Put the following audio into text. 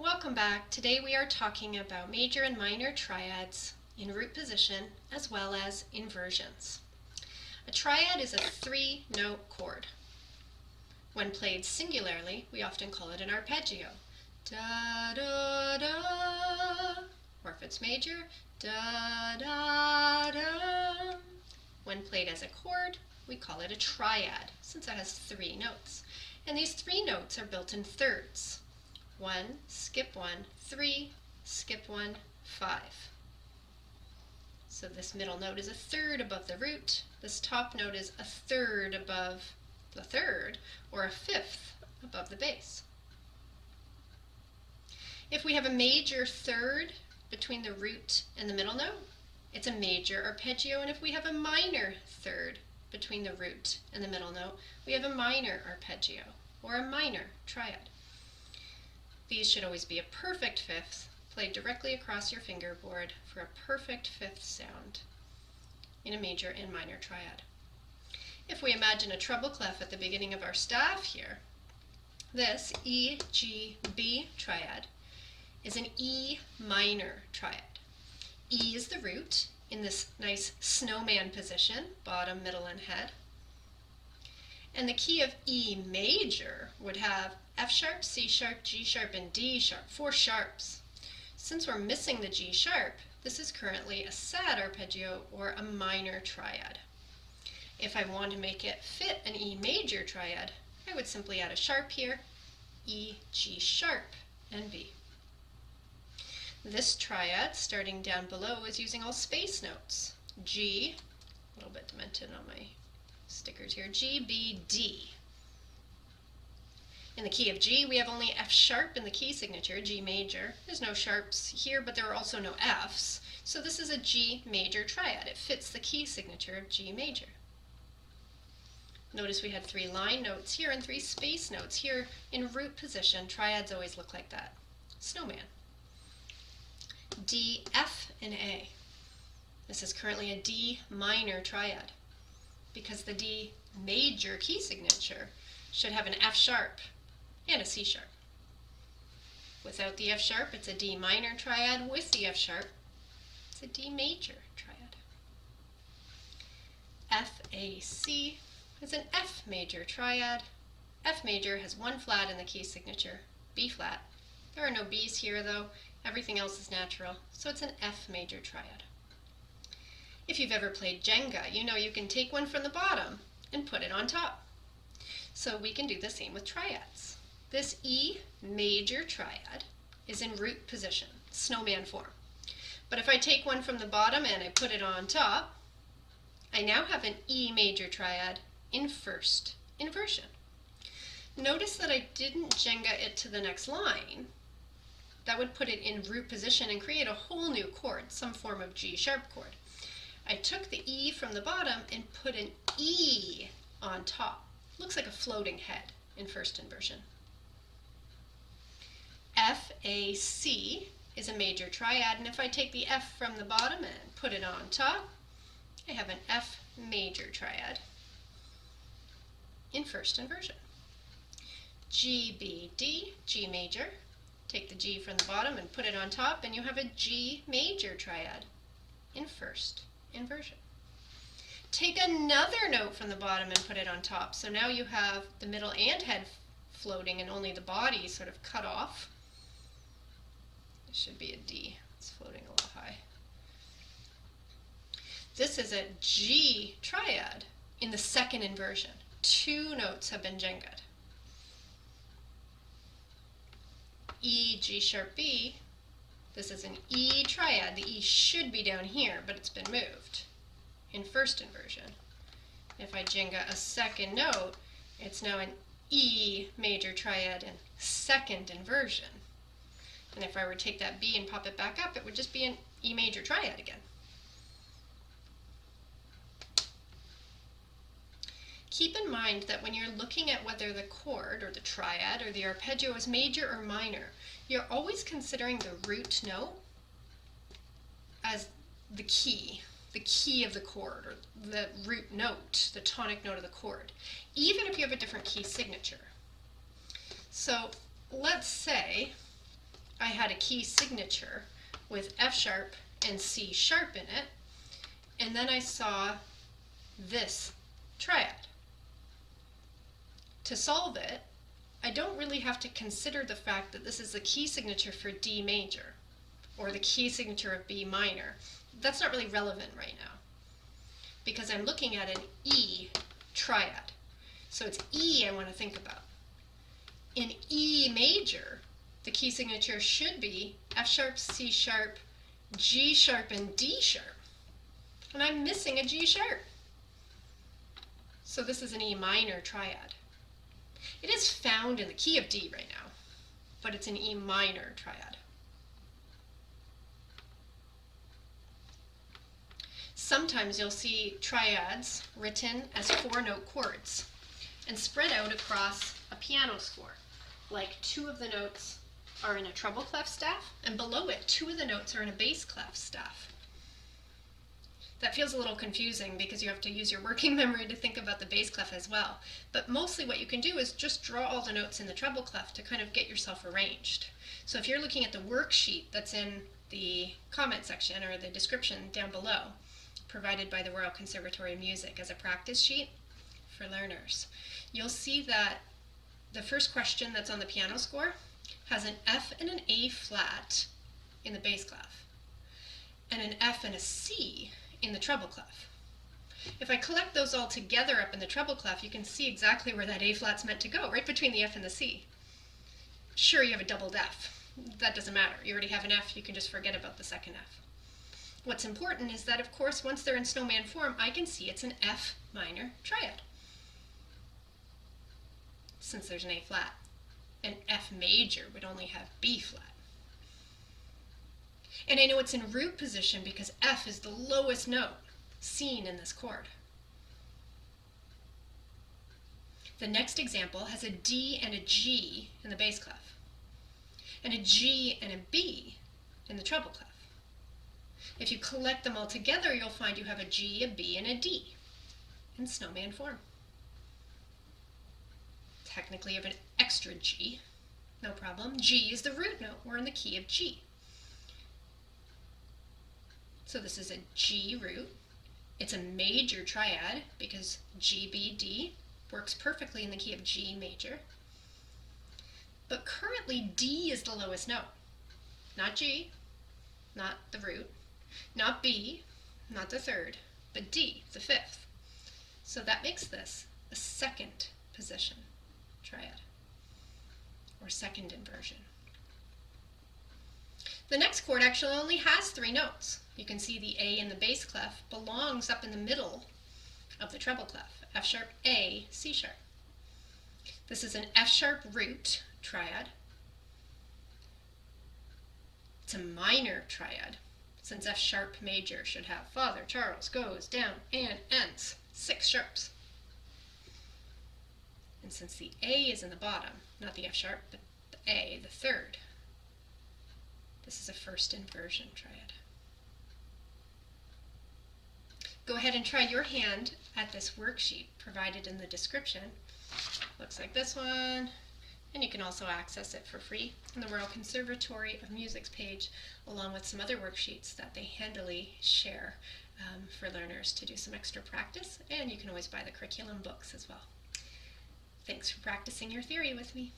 Welcome back. Today we are talking about major and minor triads in root position as well as inversions. A triad is a three-note chord. When played singularly, we often call it an arpeggio. Da da da. Or if it's major, da da da. When played as a chord, we call it a triad since it has three notes. And these three notes are built in thirds. 1, skip 1, 3, skip 1, 5. So this middle note is a third above the root. This top note is a third above the third, or a fifth above the bass. If we have a major third between the root and the middle note, it's a major arpeggio, and if we have a minor third between the root and the middle note, we have a minor arpeggio, or a minor triad. These should always be a perfect fifth, played directly across your fingerboard for a perfect fifth sound in a major and minor triad. If we imagine a treble clef at the beginning of our staff here, this E, G, B triad is an E minor triad. E is the root in this nice snowman position, bottom, middle, and head. And the key of E major would have F sharp, C sharp, G sharp, and D sharp, 4 sharps. Since we're missing the G sharp, this is currently a sad arpeggio or a minor triad. If I want to make it fit an E major triad, I would simply add a sharp here, E, G sharp, and B. This triad, starting down below, is using all space notes. G, a little bit demented on my stickers here, G, B, D. In the key of G, we have only F sharp in the key signature, G major. There's no sharps here, but there are also no Fs. So this is a G major triad. It fits the key signature of G major. Notice we had 3 line notes here and 3 space notes here. In root position, triads always look like that. Snowman. D, F, and A. This is currently a D minor triad because the D major key signature should have an F sharp and a C sharp. Without the F sharp, it's a D minor triad. With the F sharp, it's a D major triad. F, A, C is an F major triad. F major has 1 flat in the key signature, B flat. There are no B's here though. Everything else is natural, so it's an F major triad. If you've ever played Jenga, you know you can take one from the bottom and put it on top. So we can do the same with triads. This E major triad is in root position, snowman form. But if I take one from the bottom and I put it on top, I now have an E major triad in first inversion. Notice that I didn't Jenga it to the next line. That would put it in root position and create a whole new chord, some form of G sharp chord. I took the E from the bottom and put an E on top. Looks like a floating head in first inversion. F, A, C is a major triad, and if I take the F from the bottom and put it on top, I have an F major triad in first inversion. G, B, D, G major. Take the G from the bottom and put it on top, and you have a G major triad in first inversion. Take another note from the bottom and put it on top. So now you have the middle and head floating and only the body sort of cut off. It should be a D. It's floating a little high. This is a G triad in the second inversion. 2 notes have been Jenga'd. E, G sharp, B. This is an E triad. The E should be down here, but it's been moved in first inversion. If I Jenga a second note, it's now an E major triad in second inversion. And if I were to take that B and pop it back up, it would just be an E major triad again. Keep in mind that when you're looking at whether the chord or the triad or the arpeggio is major or minor, you're always considering the root note as the key of the chord, or the root note, the tonic note of the chord, even if you have a different key signature. So let's say I had a key signature with F sharp and C sharp in it, and then I saw this triad. To solve it, I don't really have to consider the fact that this is the key signature for D major or the key signature of B minor. That's not really relevant right now because I'm looking at an E triad. So it's E I want to think about. In E major, the key signature should be F sharp, C sharp, G sharp, and D sharp. And I'm missing a G sharp. So this is an E minor triad. It is found in the key of D right now, but it's an E minor triad. Sometimes you'll see triads written as 4-note chords and spread out across a piano score. Like 2 of the notes are in a treble clef staff, and below it 2 of the notes are in a bass clef staff. That feels a little confusing because you have to use your working memory to think about the bass clef as well. But mostly what you can do is just draw all the notes in the treble clef to kind of get yourself arranged. So if you're looking at the worksheet that's in the comment section or the description down below, provided by the Royal Conservatory of Music as a practice sheet for learners, you'll see that the first question that's on the piano score has an F and an A flat in the bass clef, and an F and a C in the treble clef. If I collect those all together up in the treble clef, you can see exactly where that A flat's meant to go, right between the F and the C. Sure, you have a doubled F. That doesn't matter. You already have an F, you can just forget about the second F. What's important is that, of course, once they're in snowman form, I can see it's an F minor triad, since there's an A flat. An F major would only have B flat. And I know it's in root position because F is the lowest note seen in this chord. The next example has a D and a G in the bass clef, and a G and a B in the treble clef. If you collect them all together, you'll find you have a G, a B, and a D in snowman form. Technically you have an extra G, no problem. G is the root note. We're in the key of G. So this is a G root. It's a major triad because G, B, D works perfectly in the key of G major. But currently D is the lowest note. Not G, not the root, not B, not the third, but D, the fifth. So that makes this a second position triad, or second inversion. The next chord actually only has 3 notes. You can see the A in the bass clef belongs up in the middle of the treble clef. F sharp, A, C sharp. This is an F sharp root triad. It's a minor triad, since F sharp major should have Father Charles goes down and ends, 6 sharps. And since the A is in the bottom, not the F sharp, but the A, the third, this is a first inversion triad. Go ahead and try your hand at this worksheet provided in the description. Looks like this one, and you can also access it for free on the Royal Conservatory of Music's page, along with some other worksheets that they handily share for learners to do some extra practice, and you can always buy the curriculum books as well. Thanks for practicing your theory with me.